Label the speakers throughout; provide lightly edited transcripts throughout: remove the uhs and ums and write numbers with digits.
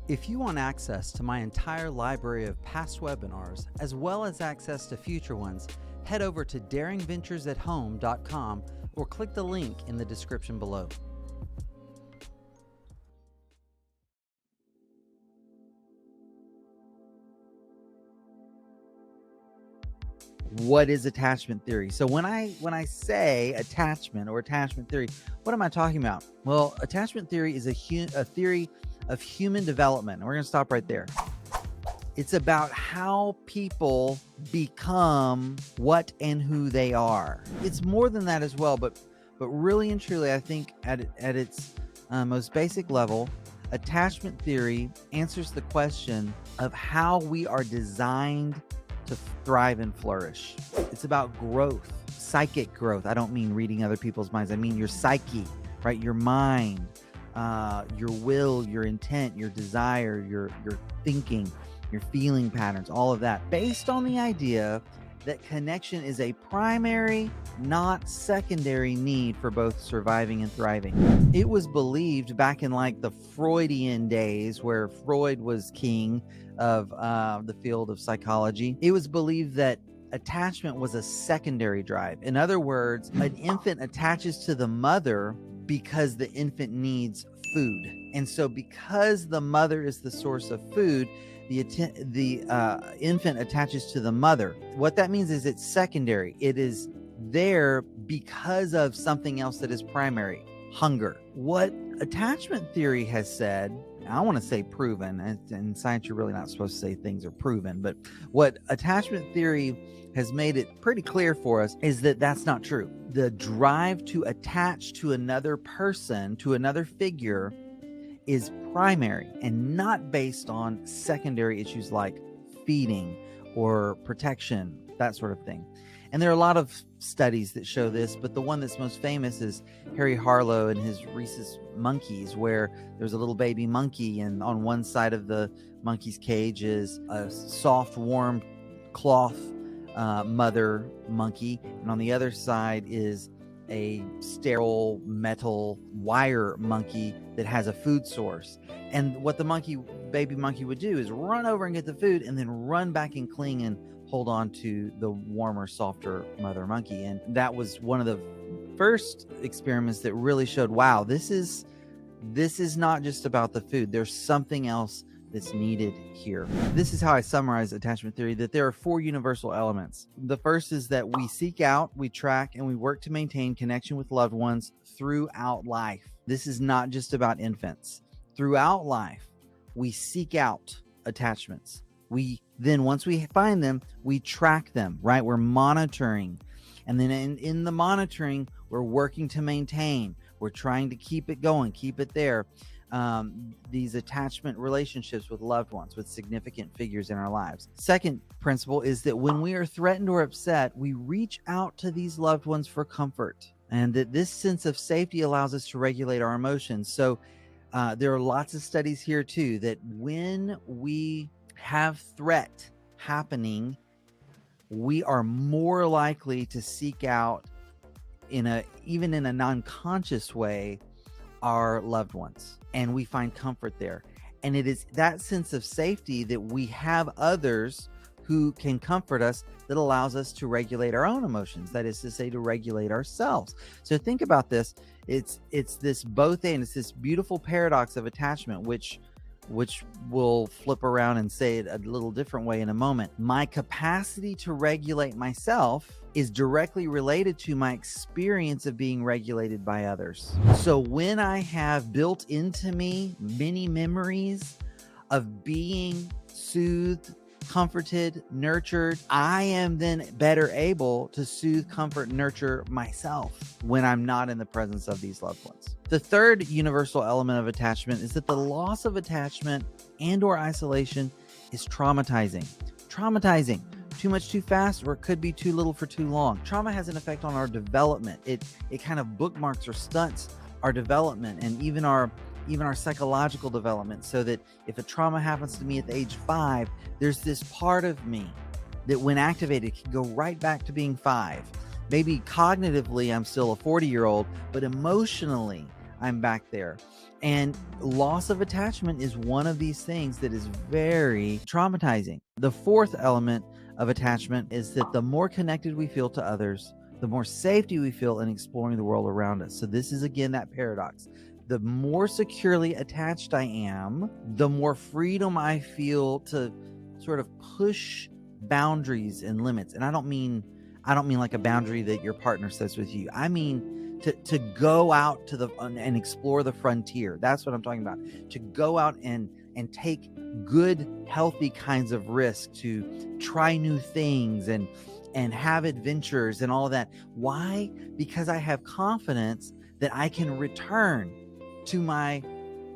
Speaker 1: If you want access to my entire library of past webinars, as well as access to future ones, head over to daringventuresathome.com or click the link in the description below. What is attachment theory? So when I say attachment or attachment theory, what am I talking about? Well, attachment theory is a theory of human development. And we're going to stop right there. It's about how people become what and who they are. It's more than that as well, but really and truly, I think at its most basic level, attachment theory answers the question of how we are designed to thrive and flourish. It's about growth, psychic growth. I don't mean reading other people's minds. I mean your psyche, right? Your mind, your will, your intent, your desire, your thinking, your feeling patterns, all of that, based on the idea that connection is a primary, not secondary need for both surviving and thriving. It was believed back in like the Freudian days, where Freud was king of the field of psychology. It was believed that attachment was a secondary drive. In other words, an infant attaches to the mother because the infant needs food. And so because the mother is the source of food, the infant attaches to the mother. What that means is it's secondary. It is there because of something else that is primary, hunger. What attachment theory has said, I want to say proven, and in science you're really not supposed to say things are proven, but what attachment theory has made it pretty clear for us is that that's not true. The drive to attach to another person, to another figure, is primary and not based on secondary issues like feeding or protection, that sort of thing. And there are a lot of studies that show this, but the one that's most famous is Harry Harlow and his rhesus monkeys, where there's a little baby monkey, and on one side of the monkey's cage is a soft, warm cloth mother monkey, and on the other side is a sterile metal wire monkey that has a food source. And what the baby monkey would do is run over and get the food and then run back and cling and hold on to the warmer, softer mother monkey. And that was one of the first experiments that really showed, wow, this is not just about the food. There's something else that's needed here. This is how I summarize attachment theory, that there are 4 universal elements. The first is that we seek out, we track, and we work to maintain connection with loved ones throughout life. This is not just about infants. Throughout life, we seek out attachments. Then once we find them, we track them, right? We're monitoring. And then in the monitoring, we're working to maintain. We're trying to keep it going, keep it there. These attachment relationships with loved ones, with significant figures in our lives. Second principle is that when we are threatened or upset, we reach out to these loved ones for comfort, and that this sense of safety allows us to regulate our emotions. So there are lots of studies here too, that when we have threat happening, we are more likely to seek out, even in a non-conscious way, our loved ones, and we find comfort there. And it is that sense of safety that we have others who can comfort us that allows us to regulate our own emotions, that is to say, to regulate ourselves. So think about this. It's this both and. It's this beautiful paradox of attachment, which we'll flip around and say it a little different way in a moment. My capacity to regulate myself is directly related to my experience of being regulated by others. So when I have built into me many memories of being soothed, comforted, nurtured, I am then better able to soothe, comfort, nurture myself when I'm not in the presence of these loved ones. The third universal element of attachment is that the loss of attachment and or isolation is traumatizing. Too much too fast, or it could be too little for too long. Trauma has an effect on our development. It kind of bookmarks or stunts our development and even our psychological development, so that if a trauma happens to me at the age 5, there's this part of me that when activated can go right back to being 5. Maybe cognitively I'm still a 40-year-old, but emotionally I'm back there. And loss of attachment is one of these things that is very traumatizing. The fourth element of attachment is that the more connected we feel to others, the more safety we feel in exploring the world around us. So this is again that paradox. The more securely attached I am, the more freedom I feel to sort of push boundaries and limits. And I don't mean like a boundary that your partner sets with you. I mean to go out to and explore the frontier. That's what I'm talking about. To go out and take good, healthy kinds of risk, to try new things and have adventures and all of that. Why? Because I have confidence that I can return to my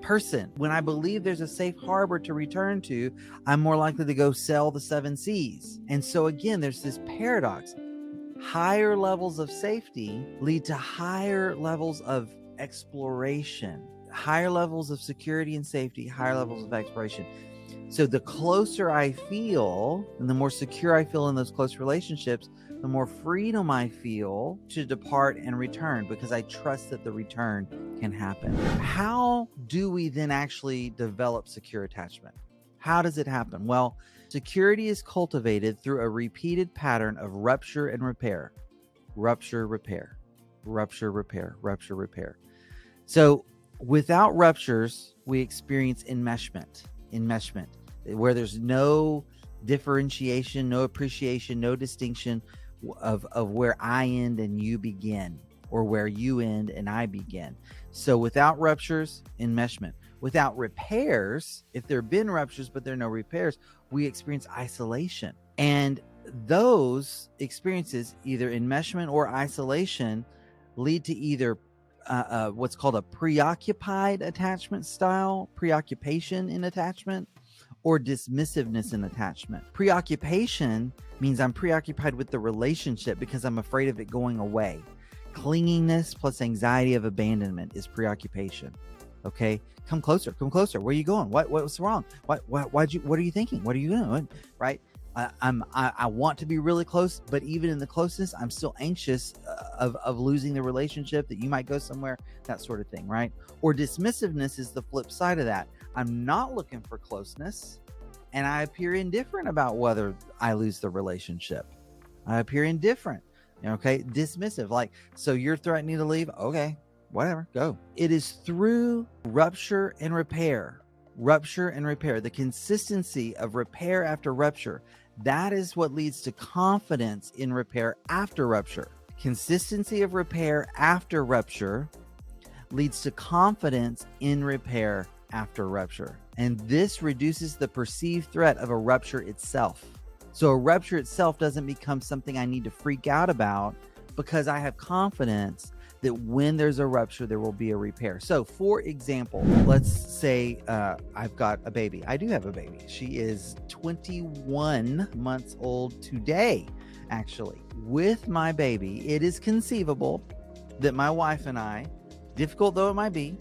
Speaker 1: person. When I believe there's a safe harbor to return to, I'm more likely to go sail the 7 seas. And so again, there's this paradox. Higher levels of safety lead to higher levels of exploration, higher levels of security and safety, higher levels of exploration. So the closer I feel and the more secure I feel in those close relationships, the more freedom I feel to depart and return, because I trust that the return can happen. How do we then actually develop secure attachment? How does it happen? Well, security is cultivated through a repeated pattern of rupture and repair. Rupture, repair, rupture, repair, rupture, repair. So without ruptures, we experience enmeshment, where there's no differentiation, no appreciation, no distinction of where I end and you begin, or where you end and I begin. So without ruptures, enmeshment. Without repairs, if there have been ruptures but there are no repairs, we experience isolation. And those experiences, either enmeshment or isolation, lead to either what's called a preoccupied attachment style, preoccupation in attachment, or dismissiveness in attachment. Preoccupation means I'm preoccupied with the relationship because I'm afraid of it going away. Clinginess plus anxiety of abandonment is preoccupation. Okay, come closer. Where are you going? What's wrong? What are you thinking? What are you doing? Right? I want to be really close, but even in the closeness, I'm still anxious of losing the relationship, that you might go somewhere, that sort of thing, right? Or dismissiveness is the flip side of that. I'm not looking for closeness, and I appear indifferent about whether I lose the relationship. I appear indifferent, okay? Dismissive, like, so you're threatening to leave? Okay, whatever, go. It is through rupture and repair, the consistency of repair after rupture. That is what leads to confidence in repair after rupture. Consistency of repair after rupture leads to confidence in repair after rupture. And this reduces the perceived threat of a rupture itself. So a rupture itself doesn't become something I need to freak out about, because I have confidence that when there's a rupture, there will be a repair. So for example, let's say I've got a baby. I do have a baby. She is 21 months old today, actually. With my baby, it is conceivable that my wife and I, difficult though it might be,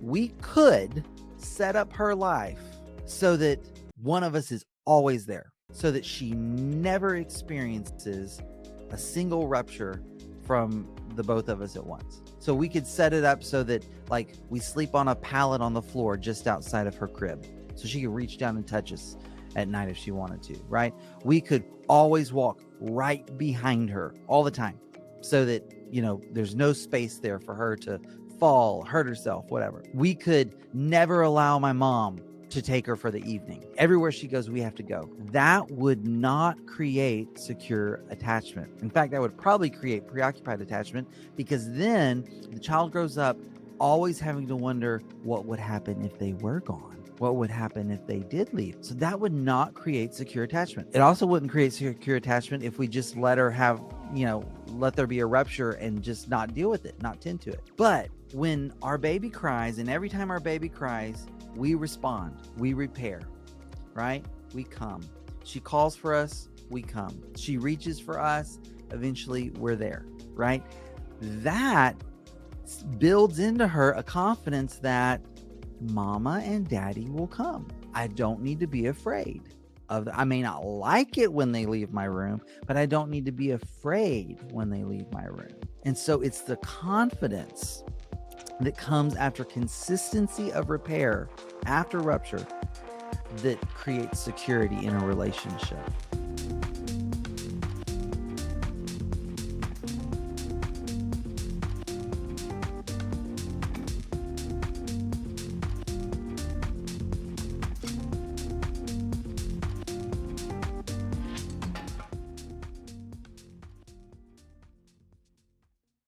Speaker 1: we could set up her life so that one of us is always there, so that she never experiences a single rupture from the both of us at once. So we could set it up so that, like, we sleep on a pallet on the floor just outside of her crib, so she could reach down and touch us at night if she wanted to, right? We could always walk right behind her all the time, so that, you know, there's no space there for her to fall, hurt herself, whatever. We could never allow my mom to take her for the evening. Everywhere she goes, we have to go. That would not create secure attachment. In fact, that would probably create preoccupied attachment, because then the child grows up always having to wonder what would happen if they were gone. What would happen if they did leave? So that would not create secure attachment. It also wouldn't create secure attachment if we just let her have, you know, let there be a rupture and just not deal with it, not tend to it. But when our baby cries, and every time our baby cries, we respond, we repair, right? We come. She calls for us, we come. She reaches for us, eventually we're there, right? That builds into her a confidence that mama and daddy will come. I don't need to be afraid of I may not like it when they leave my room, but I don't need to be afraid when they leave my room. And so it's the confidence that comes after consistency of repair after rupture that creates security in a relationship.